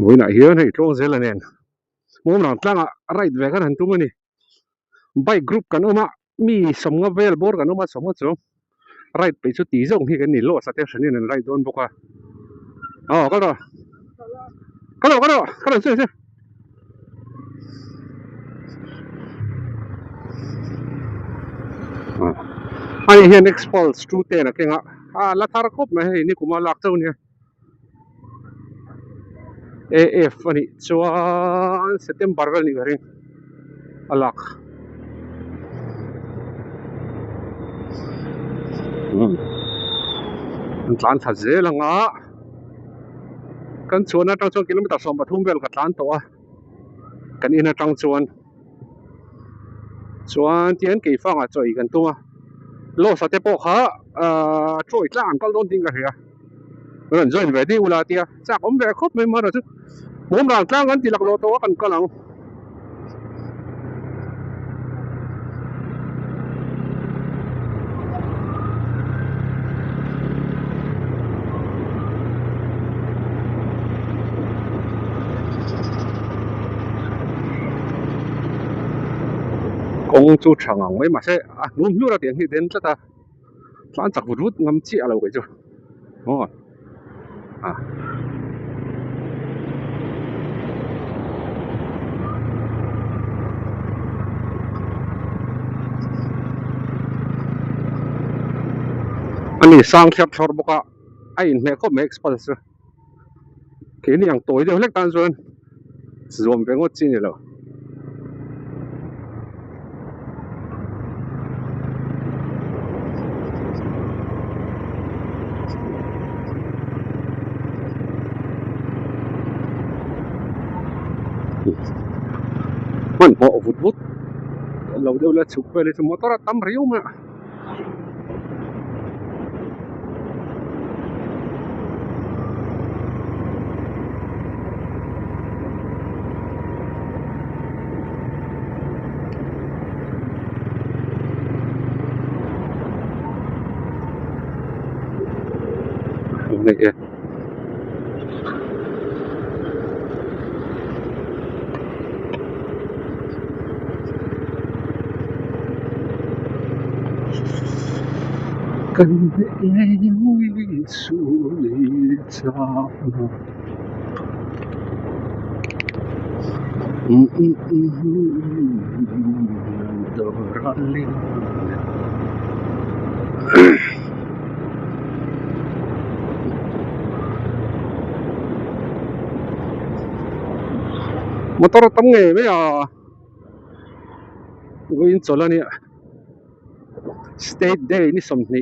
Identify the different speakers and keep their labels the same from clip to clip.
Speaker 1: Mui na hian hei tong zel anen mom ran tlanga right ve kan han tu mani bike group kan oma mi somnga vel bor kan oma somnga chu right pe chu ti zong hi kan ni lo sa te shani nen right don boka ka ro se ani hian expulse tu te na kenga la thar khop na hei ni kuma lak chau ni AF ani chuan September vel ni garing alak tlan tha zelanga kan chuan atang chuan kilometer som pathum vel ka tlan to a kan in atang chuan tian ke fanga choi kan tuma lo sa te po kha troi tlang kal don ding ka hia ran join ve di ula tia chak om ve khop me ma ra chu mom ran tlang kan tilak lo to kan kalang kong chu thangang mai ma se num hu ra tiang hi den tla ta tlan chak vut ngam chi alo ke chu ani sang thap thor boka ai me ko me expulse ke ni ang toi de lek tan chuan zom ve ngot chi ni lo man mo vut lo de la chuk pe le motor tam riu ma này cần em vui suối cho motor tam nge me win chola ni state day ni somni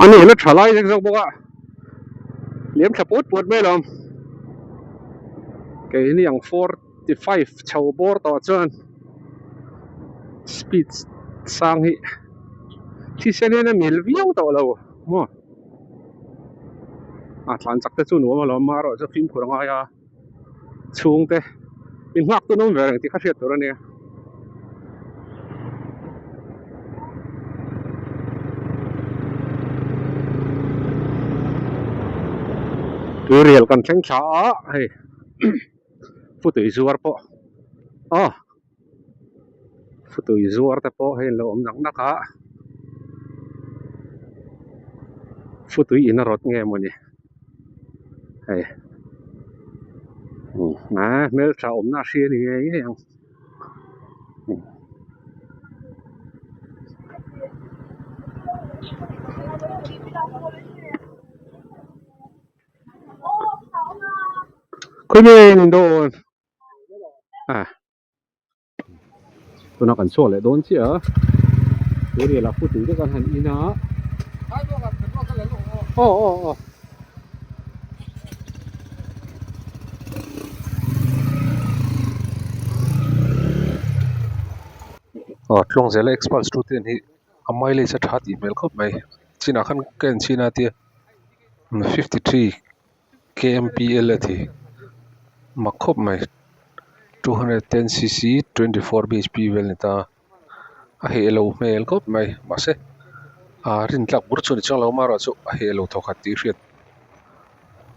Speaker 1: ani la thalai jek jok boka liam thaput put me lom ke ni ang 45 chau bor to chuan speed sang hi thi sene na mil viau to lo mo thlan chak te chu nu ma lo ma ro cha phim khuranga ya chung te in hak tu nom ver ti kha hriat tur ani real kan thleng tha hei futui zuar po futui zuar te po hei lo om nak naka futui in rot nge moni hei mel tha om na hria ni nge yang Kunin don tôi nói cần số lại đốn chứ cái này là phụ tử cho con hành in á tlong zela expulse tu ten hi amai le sa that email khop mai china khan ken china ti 53 kmpl thi makhop mai 210 cc 24 bhp vel ni ta a helo mel khop mai ma se rin tlak bur chu ni chang lo maro chu a helo tho khat ti hriat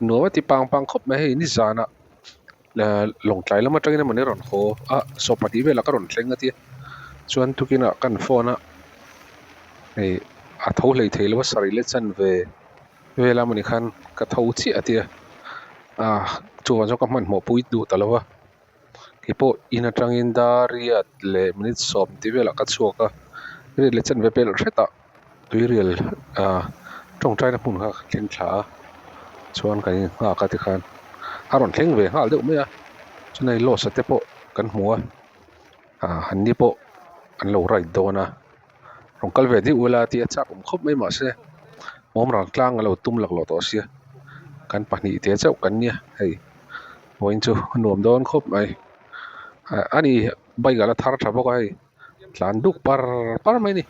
Speaker 1: no ti pang pang khop mai ni zana la long tlai lama tangina mane ron kho a sopati vela ka ron tlenga ti chuan tukina kan phone a ei a tho hlei thei lo sari le chan ve vela mani khan ka tho chi atia chuwa jo ka man mo pui du talawa ki po ina tangin da riat le minute som ti vela ka chuaka ri le chan ve pel theta tui riel tong trai na mun kha thleng thla chuan kai ka ti khan aron thleng ve hal deuh mai a chunai lo sa te po kan hmua han ni po an lo rai dona rong kal ve di ula ti achak khop mai ma se mom rang tlang lo tum lak lo to sia kan pahnih te chau kan nia hei poin chu nuam don khop mai ani bai gala thar tha bawk a hei tlan duk par par mai ni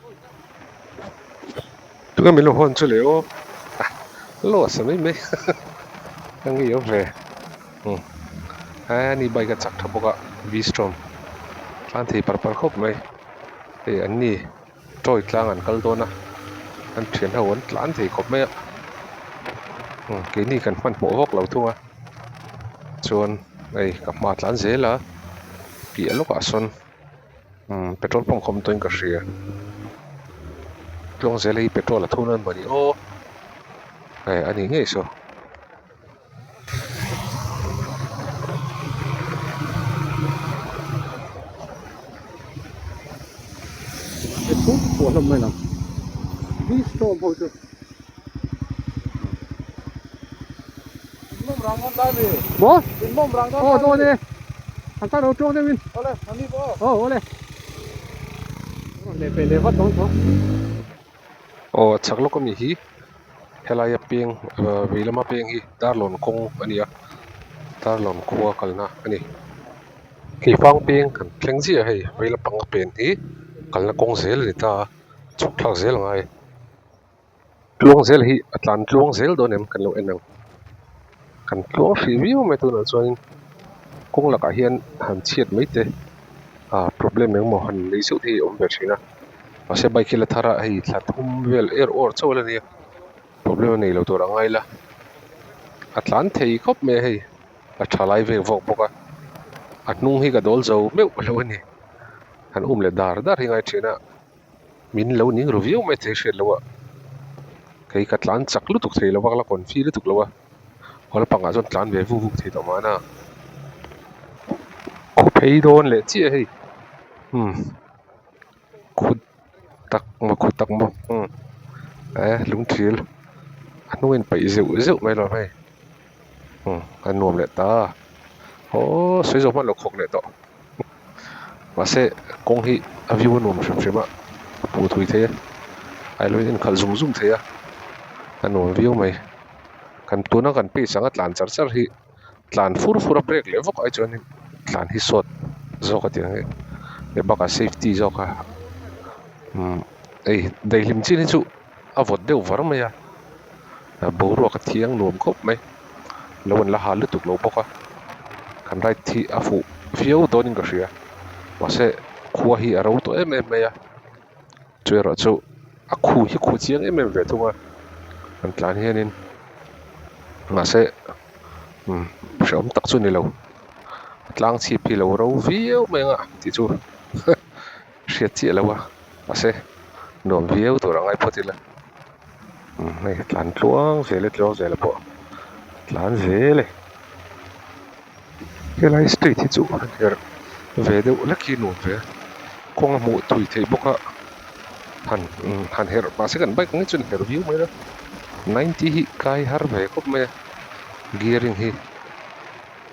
Speaker 1: tu kan milo hon chu le o lo sa mai me ang ngi yo ve ani bai ga chak tha bawk a V-Strom tlan thei par par khop mai hei an ni troi tlang an kal dona an thian ho an tlan thei khop mai ke ni kan hman mo vok lo thunga chuan ei ka ma tlan zela pi aloka son petrol pump khom toin ka hria tlong zela hi petrol a thun an bani o ani nge so petrol po lam mai lam V-Strom po chu
Speaker 2: mom rang on dai me
Speaker 1: bo
Speaker 2: mom rang
Speaker 1: o do ne an ta ro tong de min
Speaker 2: ole ani bo
Speaker 1: ole le pe le va tong tho o chaklo ko mi hi helaya peng veilama peng hi darlon kong ania darlon khuwa kalna ani ki fang peng kan thlengji a hei veila pang pen hi kalna kong zel ni ta chuk thak zel ngai tlong zel hi atlan tlong zel do nem kan lo enang kan tlong review me tu na chuan kong laka hian han chiat mai te problem meng mo han lei su thi om ve thina ase bai khila thara hei thlathum vel er or chawla ni problem nei lo tur angai la atlan thei khop me hei a thalai ve vok boka atnung hi ka dol zo meu lo ni han le dar hi ngai thina min lo ning review me the hriat lo kei ka tlan chak lu tuk thei lo wak la kon fi lu tuk lo hol panga zon tlan ve vu vuk thei to mana ko phei don le chi hei khut tak ma lung thil anuin pai zeu mai lo mai an nuam le ta o soi zo man lo khok le to ma se kong hi a view nuam shima pu thui the ai lo in khal zum the an nuam view mai kan tuna kan pe sanga tlan char hi tlan fur a break le vok ai chon tlan hi sot zo ka ti le baka safety zo ka ei dei lim chin chu a vot deuh var mai a boru ka thiang nuam khop mai lo an la hal lu tuk lo boka kan right thi a fu viau donin ka hria wase khuwa hi aro to em mai a chuero chu a khu hi khu chiang em ve thunga an tlan hianin ma se shom tak chu ni lo tlang chi phi lo ro viau mai nga ti chu hriat chi lo wa ase nom viau to rangai photila nei tlan tluang vele po tlan vele helai street hi chu her ve deuh laki nu ve kong mu thui thei boka han her ma se kan bike ngi chun her view mai 90 hi kai har ve kop me gearing hi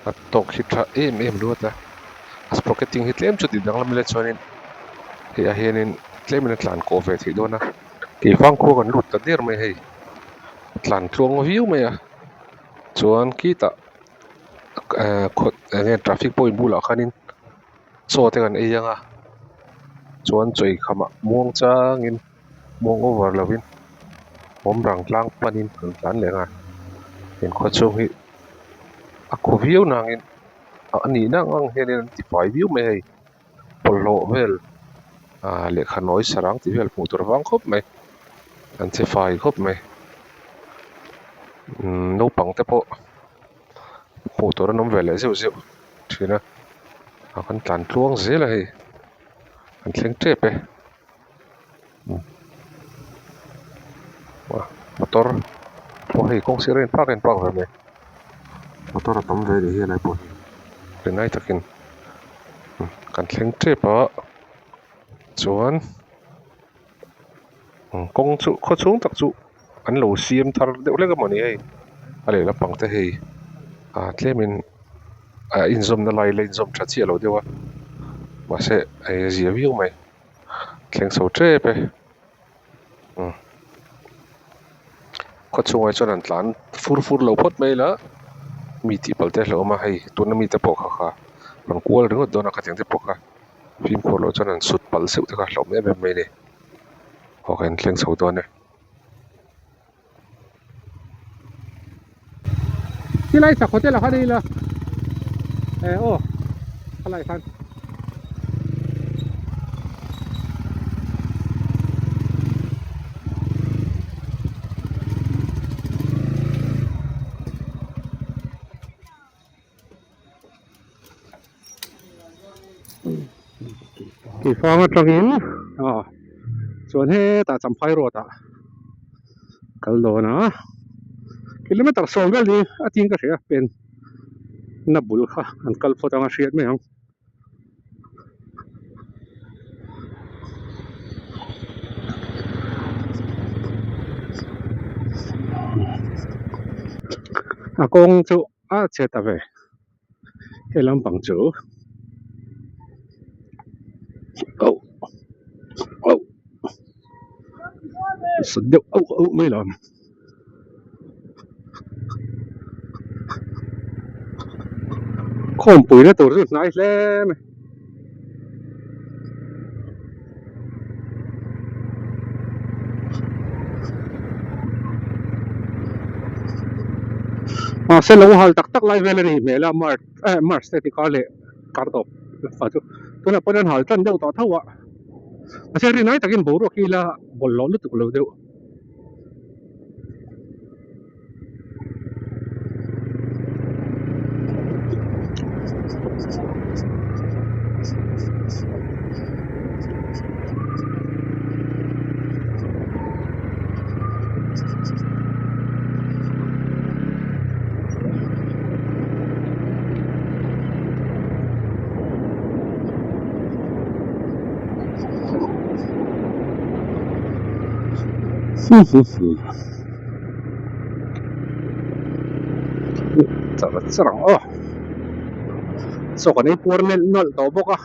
Speaker 1: atok hi tha em luata sproketing hi tlem chu ti dang lam le chonin he a hianin tlem in tlan ko ve thi dona ki fang kho kan lut ta der mai hei tlan tluang view mai a chuan ki ta khot nge traffic point bula khanin so te kan eyanga chuan choi khama muang changin muang over lovin mom rang tlang panin an tlan lenga in khaw chung hi a khuviu nangin ani na ngang hianin ti fai viu mai hei pollo vel le khanoi sarang ti vel hmuh tur wang khawp mai an che fai khawp mai naupang te pawh hmuh tur an awm ve leh zeuh zeuh thina a kan tlan tluang zel a hei an thleng tep e motor pawh hei kawng sir in park ve mai motor a tam ve ni hi lai pawh hi rinai takin kan thleng tep a chuan kawng chu khaw chung tak chu an lo siam thar deuh hlek a mawni hei a lehla pang te hei tlemin inzawm na lai la inzawm tha chi a lo deuh a mahse ei zia viu mai thleng so tep e khaw chungah chuan an tlan fur fur lo phawt mai la mi tihpal te hle awm a hei tuna mi te pawh kha an kual ringawt dawn a khateng te pawh kha phim khawh lo chuan an sut pal seuh te kha hlawm em em mai ni hawk an thleng so dawn e tilai sak hotel a khani la khalai khan ki fanga tangin chuan he ta champhai road a kal dawna kilometer sawm vel ni a ting ka hria pen na bul kha an kal phawt anga hriat mai ang a kawng chu a chet a ve he lampang chu sut deuh mai lam khawm pui na tur chu hnai hle mai se lo hal tak tak lai vel ani mela mars te ti ka le kar to fa chu tuna ponan hal tan deuh ta thawa a se ri nai takin boru kila bol lo lu tuk lo deuh sarang so kan ei puar nol to boka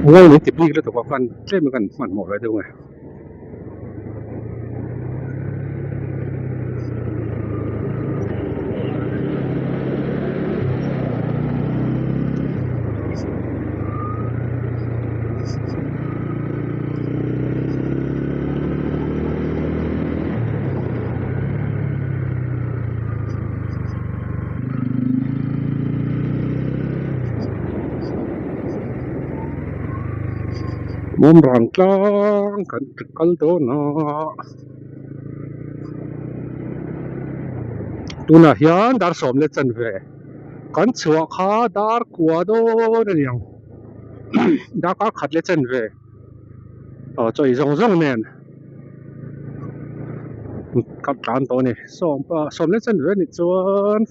Speaker 1: ngoi ni tip ni le to kan tlem kan man mo ve deuh ngai mom rang tlang kan kal dawna tuna hian dar som le chan ve kan chuak kha dar kwa dawn ani ang dar ka khat le chan ve choi zong zong nen kap tlan to ni som le chan ve ni chuan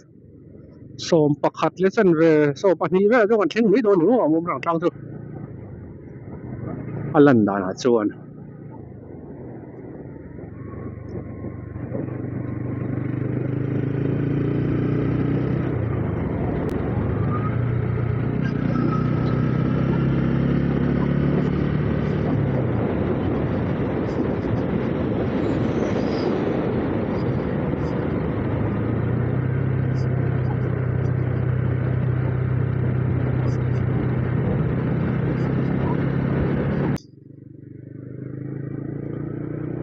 Speaker 1: som pakhat le chan ve som pahnih ve zo kan thleng mai dawn ni mom rang tlang chu alan dana chuan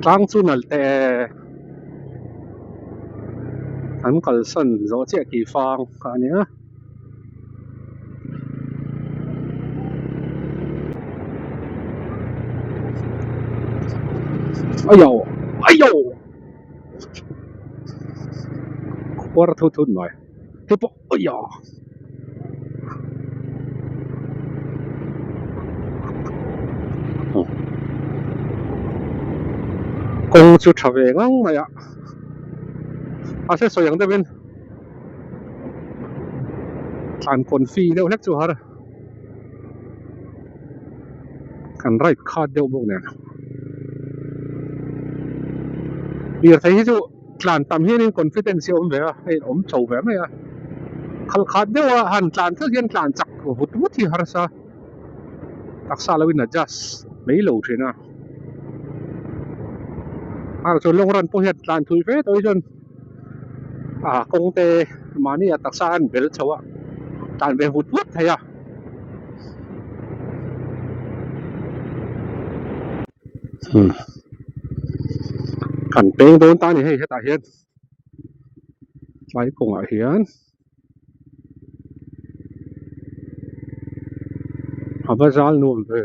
Speaker 1: tlang chu nal te an kal san zo che ki fang ka nia ayo ayo kwar thu thu noi te po ayo kong chu thave ngang maya ase so yang de ben an kon fi deuh lek chu har kan right card deuh bok ne bir thai hi chu tlan tam hian in confidence om ve a hei om chho ve mai a khal khat deuh a han tlan thak hian tlan chak vut vut hi har sa taksa lawin adjust mei lo thina ar chu long ran po hian tlan thui ve toi jon kong te mani a taksa an bel chawa tlan ve vut vut thaya kan peng don ta ni hei heta hian vai kong a hian abazal nuam ve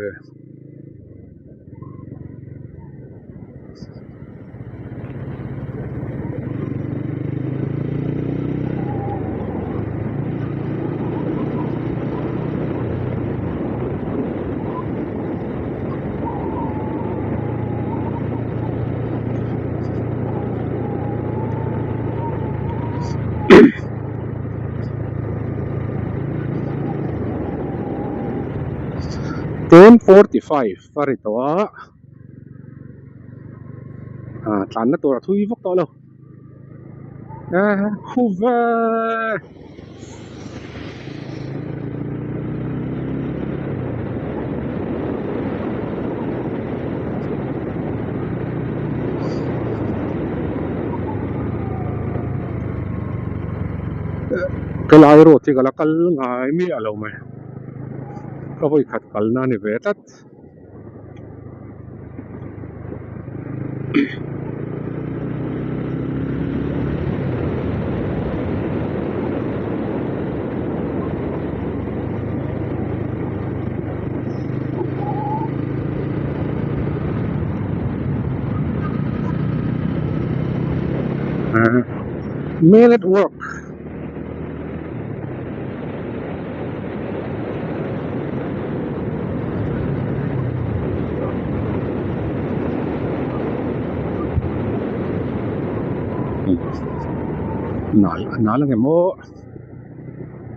Speaker 1: $10.45 faritoa tlan na tura thui vok to lo khuva kalai ro ti kala kal ngai mi alo mai ka voi khat kal na ni ve tat mail at work nal lang mo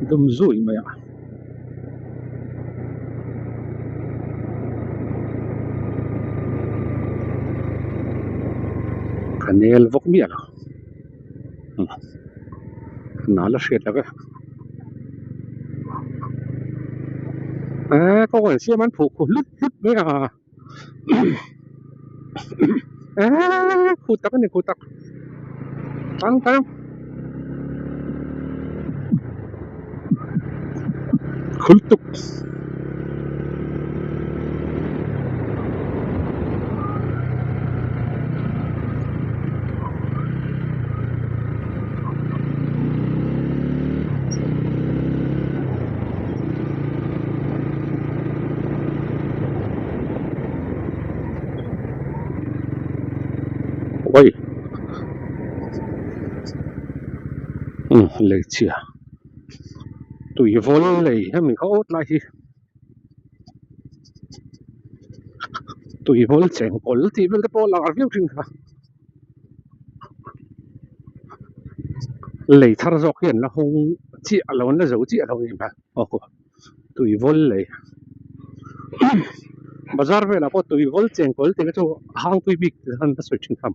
Speaker 1: dum zui maya kanel vok mi ala nala shet la có còn xe bán phục lút lút với khu tắc này khu tắc tăng tăng khul tục ôi lấy chia tụi vô lấy hay mình có ốt lại thì tụi vô chèn col thì bên cái bộ là việc gì cả lấy thar dọc hiện là không chia lâu là giấu chia lâu mà ok tụi vô lấy bazar về là có tụi vô chèn col thì cái chỗ hang tụi big hắn đã switching tham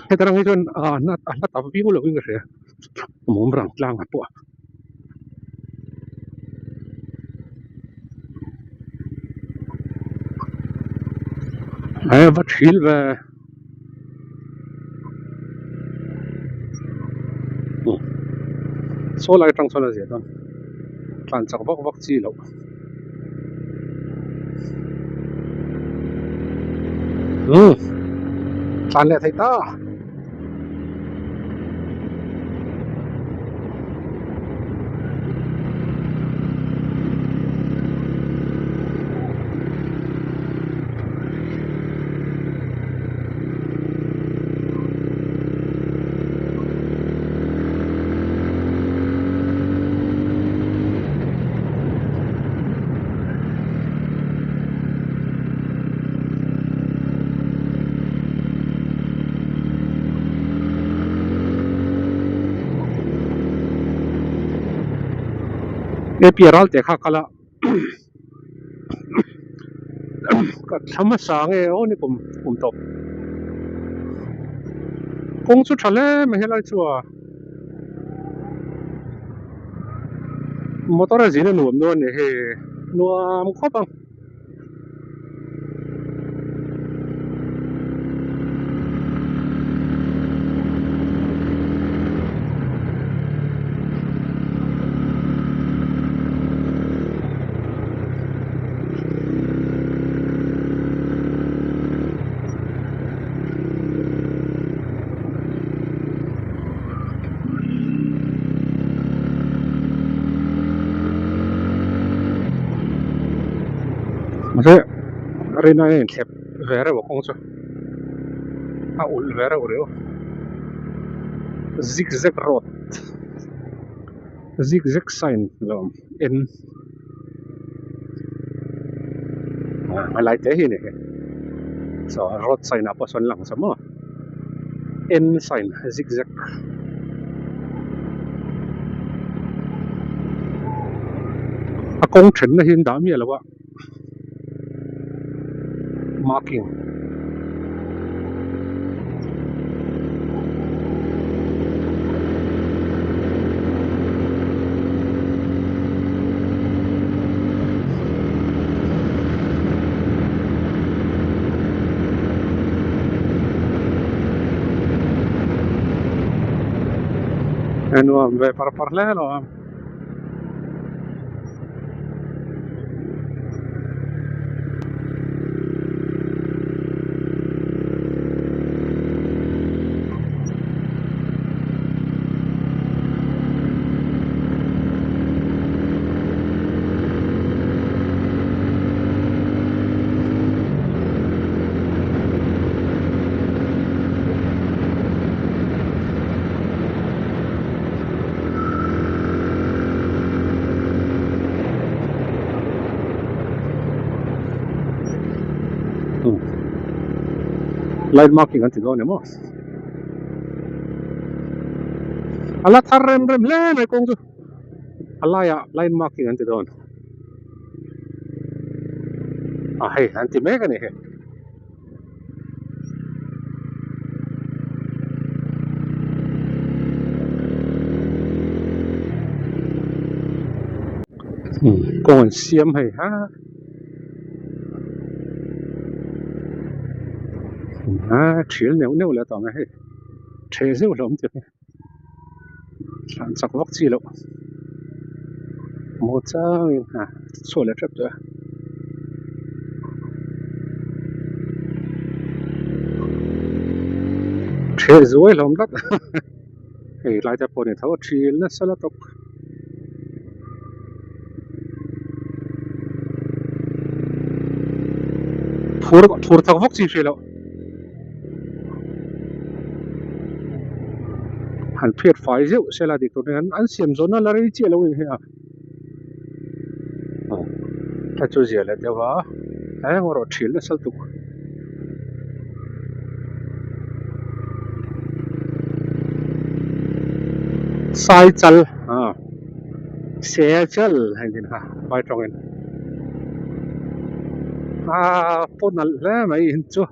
Speaker 1: cái thằng ấy cho nó tập view là cái gì muốn răng lang à bộ wat viel we số lại trong số là gì đó toàn chắc vóc vóc chi lâu tàn lệ thấy ta e piral te kha kala ka thama sang e o ni kum top kong chu thale ma helai chuwa motor a zina nuam no ne he nuam khopang mase rina en thep vera bo kong chu a ul vera ureo zigzag road zigzag sign lom en ma lai te hi ne so road sign apa son lang samo en sign zigzag a kong then na hin da mi alawa marking eno ve par parlelo line marking an ti do ne mo ala thar rem rem le mai kong chu ala ya line marking an ti don a hey an ti me ka ne he kong an siam hay ha thil neu neu le ta me he the zeu lom ti san sak vak chi lo mo chang in ha so le trap to the zoi lom lat hey lai ta pon thaw thil na sala tok thur thak vak chi lo han phiat fai zeu sela dik to an siam zona la ri chi lo he a ta chu zia le dewa ai ngoro thil na sal tuk sai chal se chal hai din ha bai tong en pon al le mai hin chu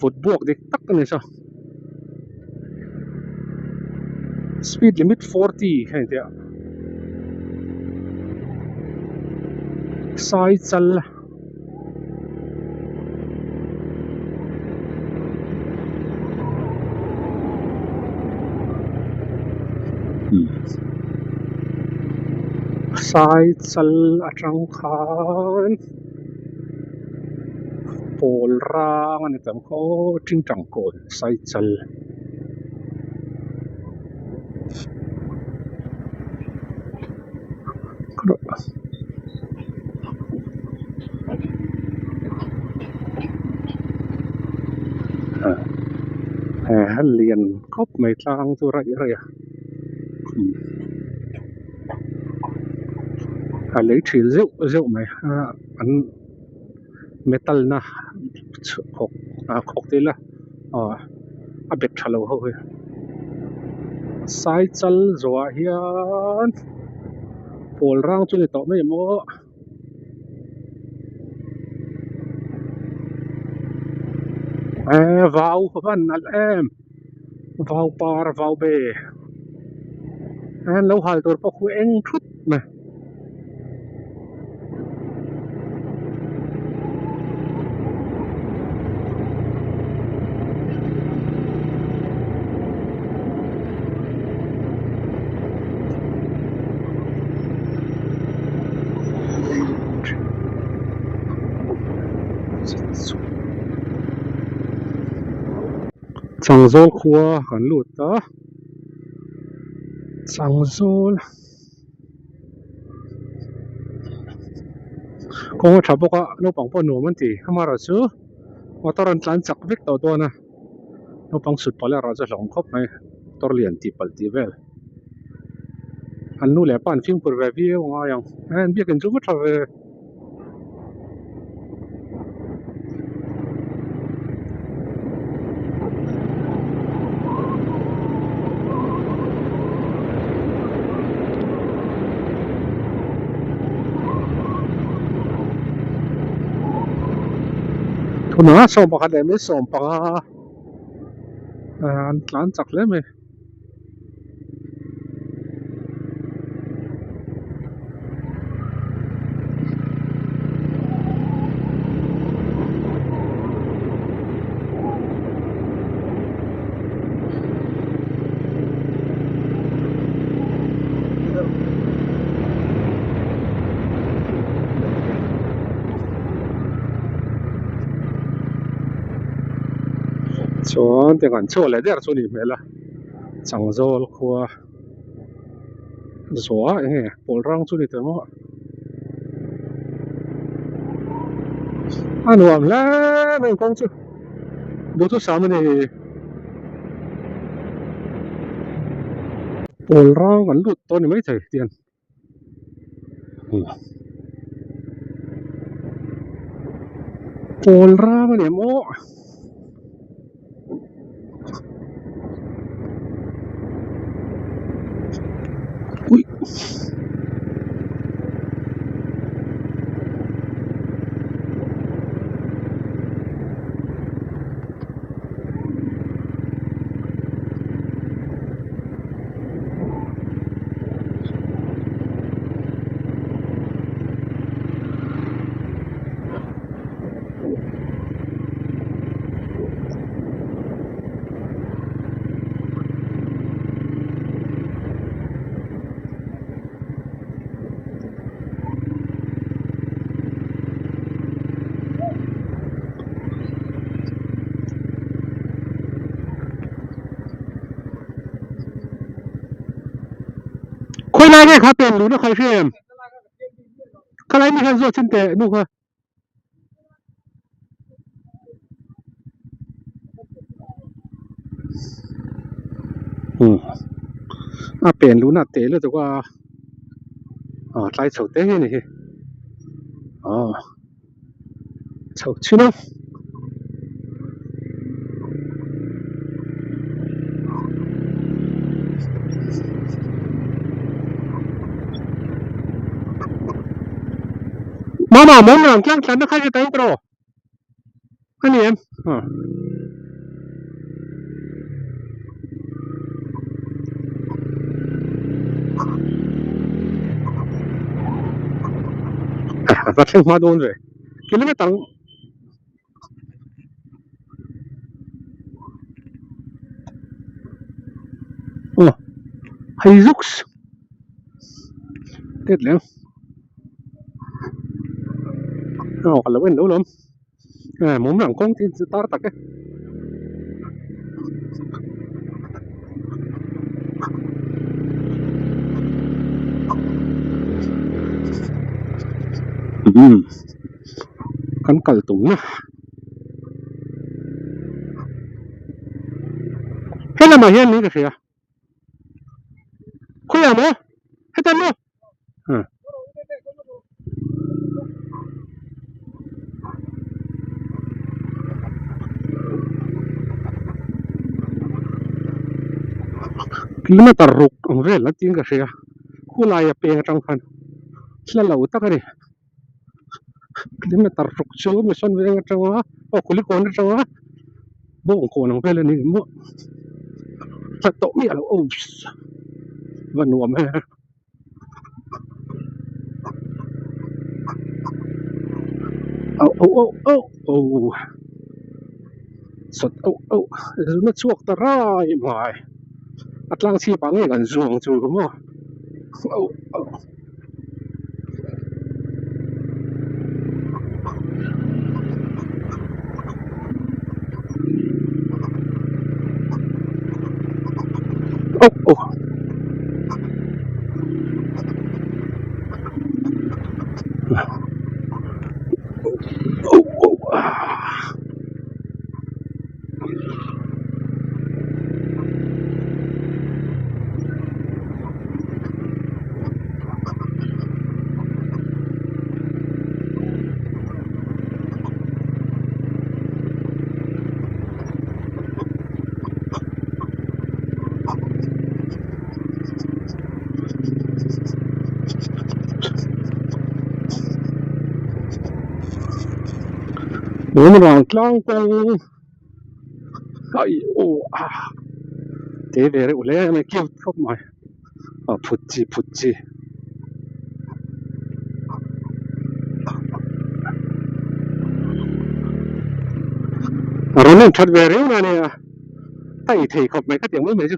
Speaker 1: vut buak dik tak ni so speed limit 40 hai dia sai chal sai chal atang khan Paul rang anh em có trinh trọng cồn sai chal liền khóc mấy trang tôi rải rải lấy chỉ rượu rượu mày anh metal na khóc khóc thế là biết chalo thôi sai chal rồi hiền Paul rang cho nên tao mấy mô vào van em vào par vào bê lâu hai tôi có khu anh chút mà chẳng dâu khua hẳn lụt đó chẳng dâu có chả bốc nó bằng bao nhiêu mình thì mà rồi chứ mà tao ăn chán chắc biết tao đó nè nó bằng sụt phải là rồiจะ lòng khóc này tao liền tì bal tì về anh nu lẽ pan phim của về video ngay anh biết cái chỗ mất rồi thôi nữa xong bằng cái đấy xong bằng anh chán chắc lắm mày cho tiếng Anh cho lại đấy cho đi mày là chẳng dâu khua gió nghe Paul rang cho đi tới mà anh làm là mình con chứ bố tôi sao này Paul rang anh lụt tôi mấy thầy tiền Paul rang này mà ui khôi này cái khá tiền luôn nó khai xem cái này mình做真的弄个tiền luôn à tiền là tụi qua trái sầu tế này sầu chứ đâu mà muốn làm chắc chắn nó khai cái rồi anh em bắt thêm hoa đôn rồi kilo mấy tầng hay rút tết lắm còn là bên đâu lắm mồm rằng công tin start tắc cái kan kal tung na hela ma hian ni ka ria khoya mo hetan mo kilometer ruk ang vel na ting ka ria khulai a peng tang khan thla lo tak ani kilometer ruk chu mi son ve nga tanga o khuli kon tanga bo ko nang vel ani mo ta to mi alo o van wa me au sot au na chuak ta rai mai atlang chi pa nge kan zuang chu mo au au mồm rằng tlang kong ai o te ve re ule me kêu khóc mai phut chi rồi nên thật về đấy mà nè tay thì khóc mấy cái tiếng mới mấy chứ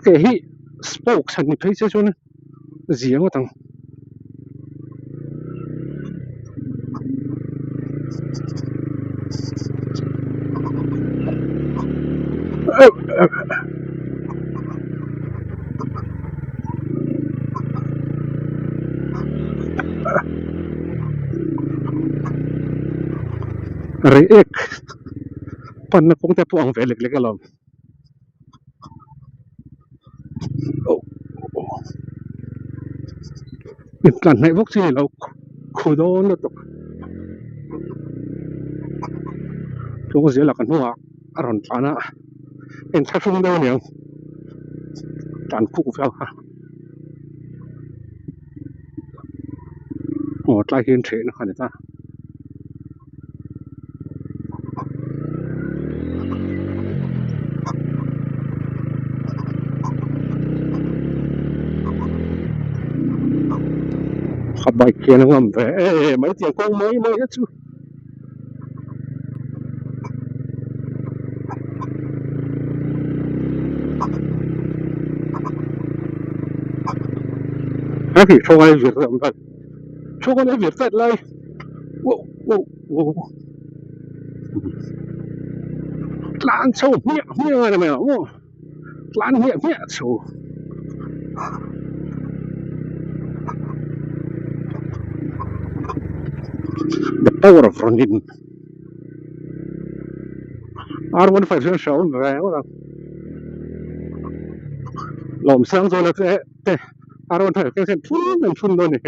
Speaker 1: cái hi spoke thành thấy chứ cho nên gì mà thằng re ek pan na kong te po ang ve lek lek alom plan này bốc chi lâu khu đó nó tục chúng có gì là cần hoa aron plana en thắt phung đâu nhỉ tàn khu phiêu ha một lại hiên thế nó hẳn ta khắp bài kia nó ngầm về mấy tiếng con mới hết chứ cái gì cho ai việc làm vậy cho con ai việc phết lại wow lan sâu miệng này mày không lan miệng sâu the power of running R15 show về mà lồng sáng rồi là cái R15 cái sen phun luôn này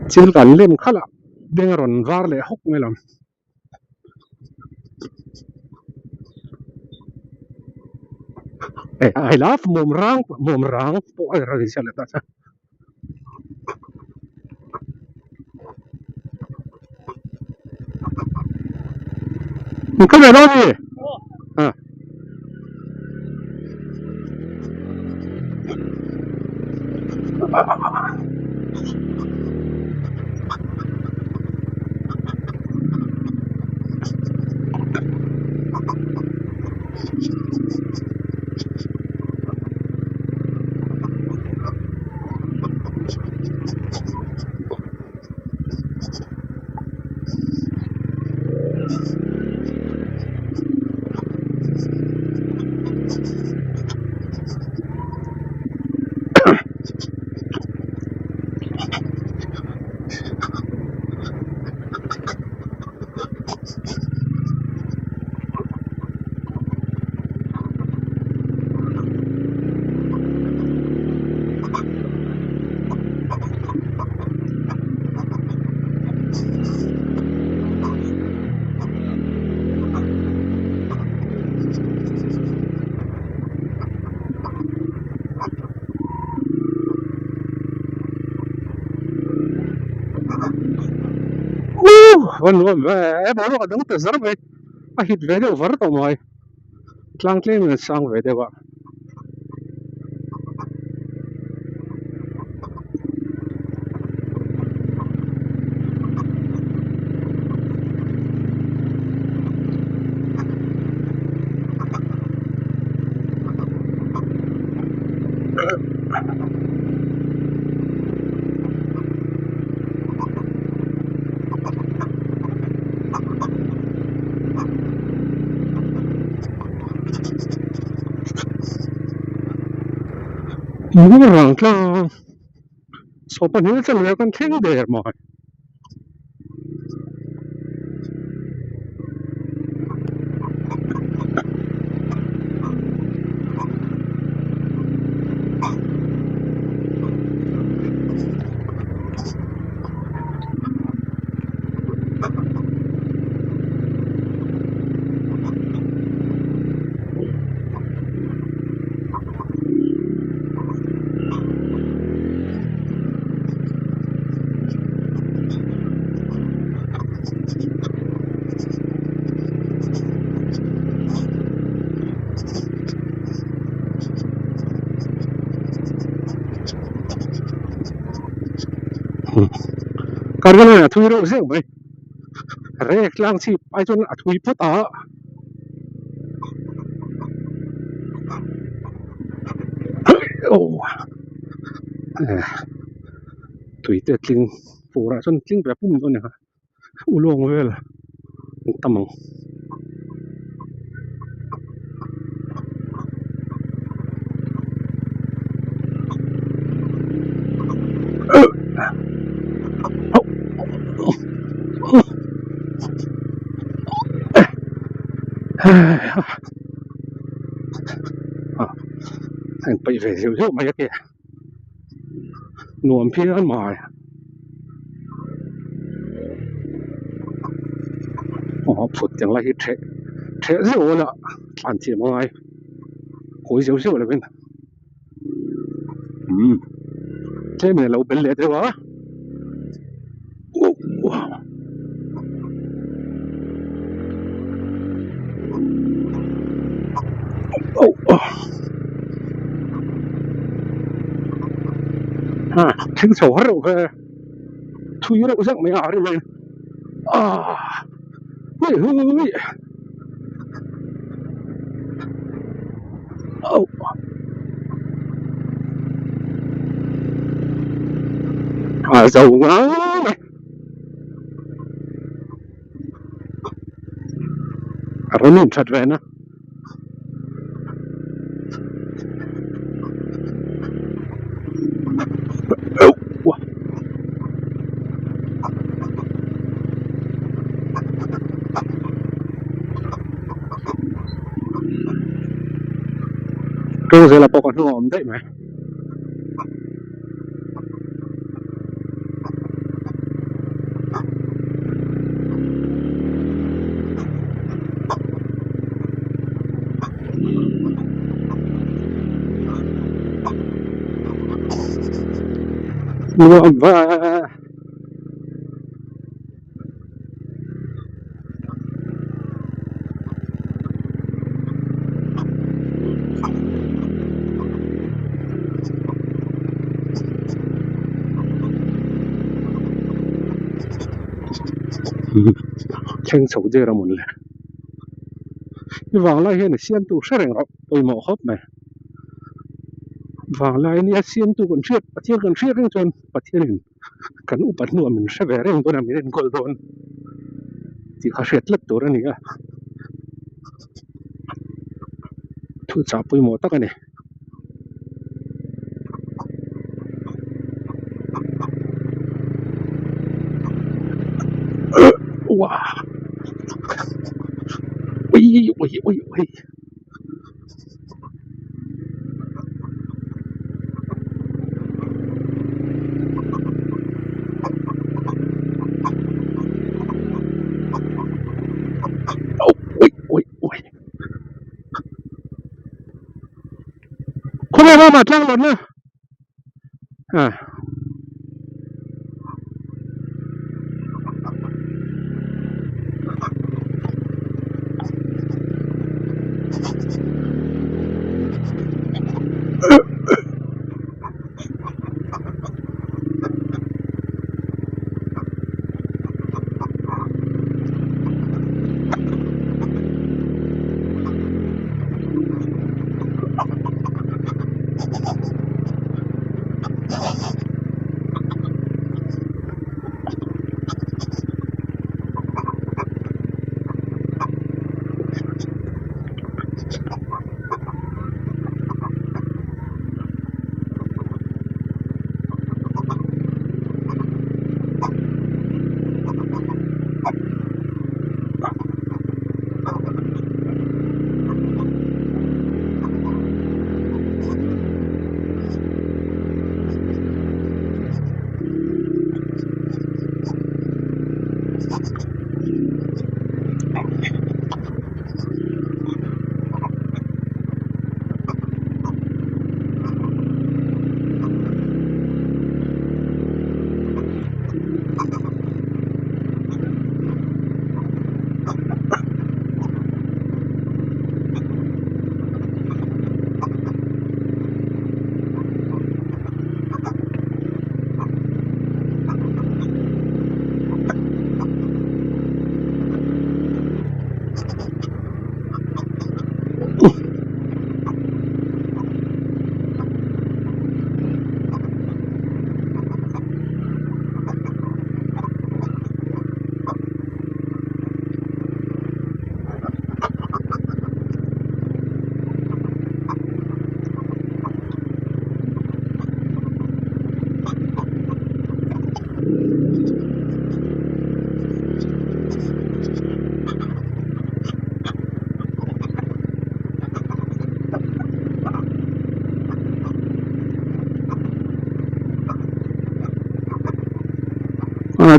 Speaker 1: chỉ cần lên khá là bên ròn var lại hốc ngay làm I love mồm rang po ai ra đi xem lại ta cái này đâu đi วันนู้นบอกว่าต้องตัดสารไปฮิตเวเดอร์ฟัร์ต่อมาทางเล่นมันสร้างเวเดอร์ว่ามึงรังกลางสอบปัญหาจะเรียกกันเท่งเดียร์มาการกันเลยทุยรู้เสียงไหมเรียกลางชีพไปจนทุยพัดโอ้ถุยเตะลิงฟูระจนลิงแบบปุ่มตัวเนี่ยอุลวงเวลตั้มงไปเสียวๆมาเยอะๆหน่วมพี่อันมาอ๋อผุดอย่างไรเทะเสียวละอันที่มาไงคุยเสียวๆเลยเป็นใช่ไหมเราเป็นเลยแต่ว่าถึงสวรรค์เลยทุยเราสักไม่อารีเลยเฮ้ยเจ้าง้างอะไรนู่นชัดเจนนะรู้สึกละปกติหอมได้ไหมว่าบ้าเชิงสูงเจอเราหมดเลยฟังแล้วเห็นเสียงตู้เสียงเราไปหมอครับไหมฟังแล้วเนี่ยเสียงตู้กันเชื่อประเทศกันเชื่อเรื่องจนประเทศอื่นกันอุปนิสัยมันเสียเรื่องตัวนั้นไม่ได้กอลโดนที่เขาเชื่อเล็กตัวนี้ก็ทุกจับไปหมดตั้งกันเนี่ยว้าโอ้ยโอ้ยโอ้ยโอ้ยโอ้ยโอ้ยโอ้ยคุณแม่มาจ้างรถนะอ่า โ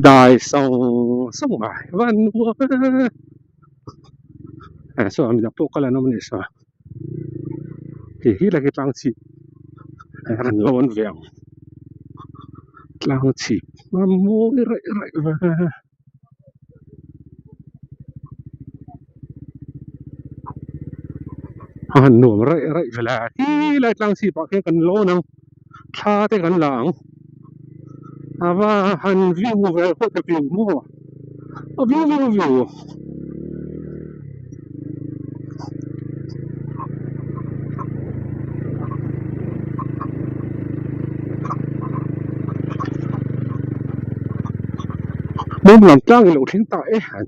Speaker 1: ได้ส่งมาวันวัวส่วนมีแต่พวกก็แล้วน้องนี่สิที่เราคิดลังชีรันล้วนเวียงลังชีมันมัวอะไรหันหนุ่มอะไรเวลาที่เราลังชีปากกันล้อนังชาเตกันหลังว่าหันวิวเวลก็จะวิวมัววิวมุมหลังจ้างหลุดทิ้งตาหัน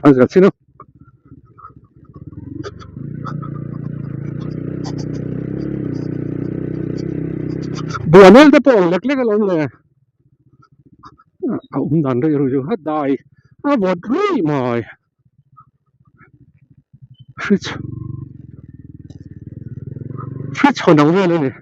Speaker 1: อันนี้สินะบัวนี่จะปองเล็กๆก็ลงเลยเอาดันได้รู้ฮัดได้บดรีมาฟิชคนเอาเรื่องเลย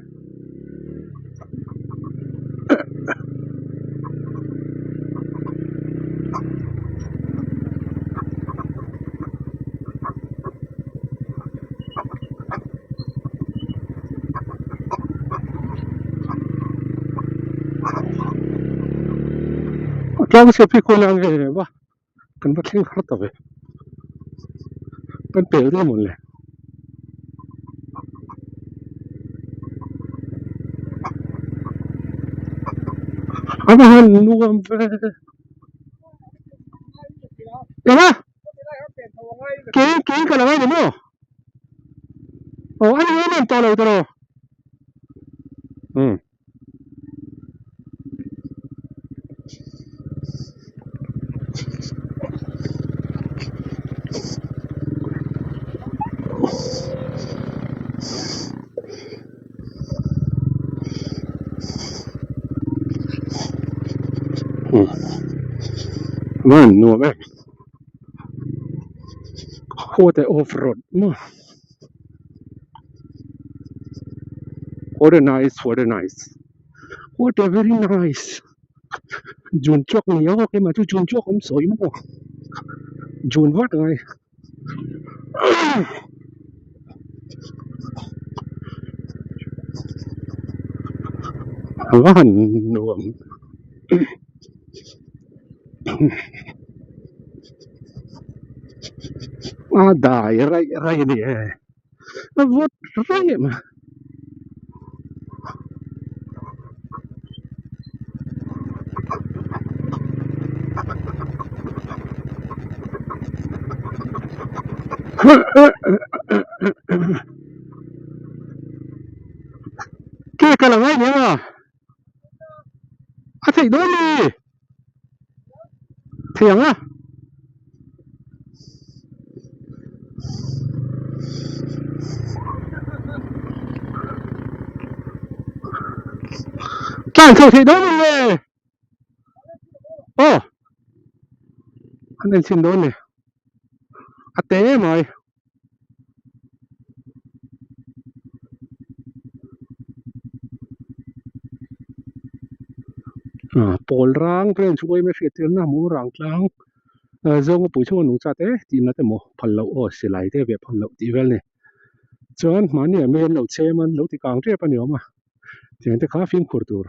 Speaker 1: จ้างเสียพี่คนละไงวะกันมาเข่งขัดตัวเองเป็นเปรี้ยวได้หมดเลยอันนั้นนูกันไปยังไงเก่งกันอะไรเนี่ยมั้งอันนี้มันตัวเรามันนัวไหมโคตรโอฟโรดมั้งwhat a nice what a very nice จูนจวกเนี่ยโอเคมาจูนจวกผมสวยมั้งจูนวัดไงว่าหนุ่มได้ไรเนี่ยวัดไรมาแกกันอะไรเนี่ยถ่ายโดนเลยเถียงจ้างเขาถ่ายโดนเลยอันนั้นชินโดนเลยเต้ไหมปอลรังเพื่อนช่วยไม่เสียเตือนนะมูรังกลางจงผู้ช่วยหนูจัดทีนั่นแต่หมอพันเหลาสิไลเดแบบพันเหลาที่เวลเนี่ยจนมันเนี่ยเมนเหลาเชมันเหลาที่กลางเรียบปะเนี่ยมาที่นั่นแต่ข้าฟิล์มขวดตัว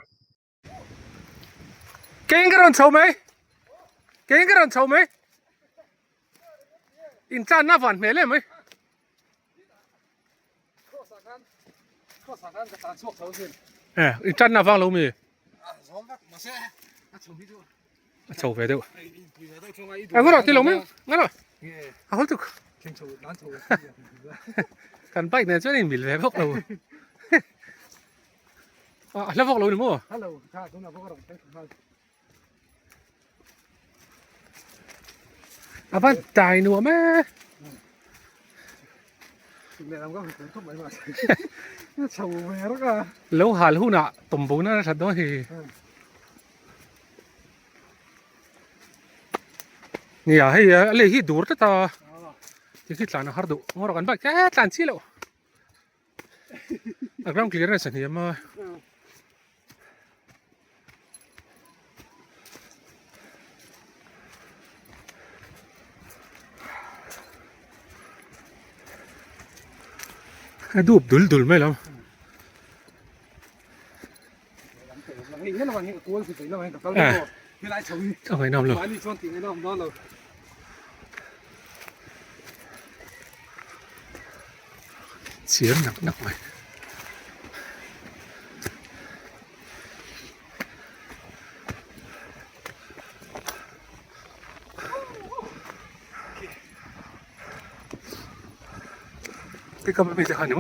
Speaker 1: เก่งกันชาวไหมเก่งกันชาวไหมอินจานน่าฝันเหมเลยไหมอินจานน่าฟังเรามีชาวไปดูงั้นเราที่เราไม่งั้นเราเอาทุกกันไปเนี่ยช่วยมิลเลยพวกเราแล้วพวกเราหนึ่งมั้งอ่ะบ้านจ่ายหนัวไหม
Speaker 2: สิ่งใดเราก็เป็นทุบไปมาชาวแม่แล้วก็
Speaker 1: lâu hà lâu nè tầm bún nó thật đó thì nè hay lấy hít đủ tất ta thì hít là nó hard đủ ngồi rồiกันบ้างแค่ตันซี่แล้วground clearanceนี่มาดูบดุลไหมล่ะ
Speaker 2: อย่างนี้เราเห็นตัวสิเราเห็นกับเราเนี่ยเวลาชาว
Speaker 1: เอาไงน้ำเลย
Speaker 2: วันนี้ช่วงตีน้ำนอนเรา
Speaker 1: เสียงหนักไหมcái cầm bây giờ hả nhỉ?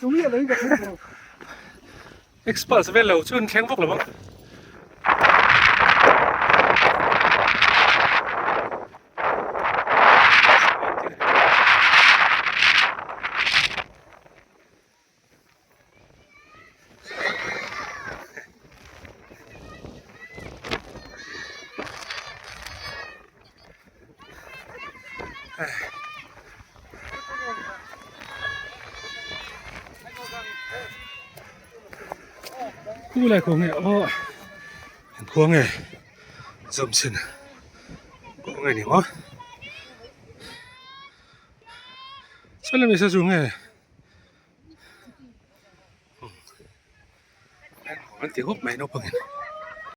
Speaker 2: Chú biết lấy cái gì?
Speaker 1: Expert về lầu chuyên khen vóc là không? Khu này của nghệ ô của nghệ dầm xin của nghệ này quá sao lại mình sẽ dùng nghệ ăn tiếng hút mày nó bằng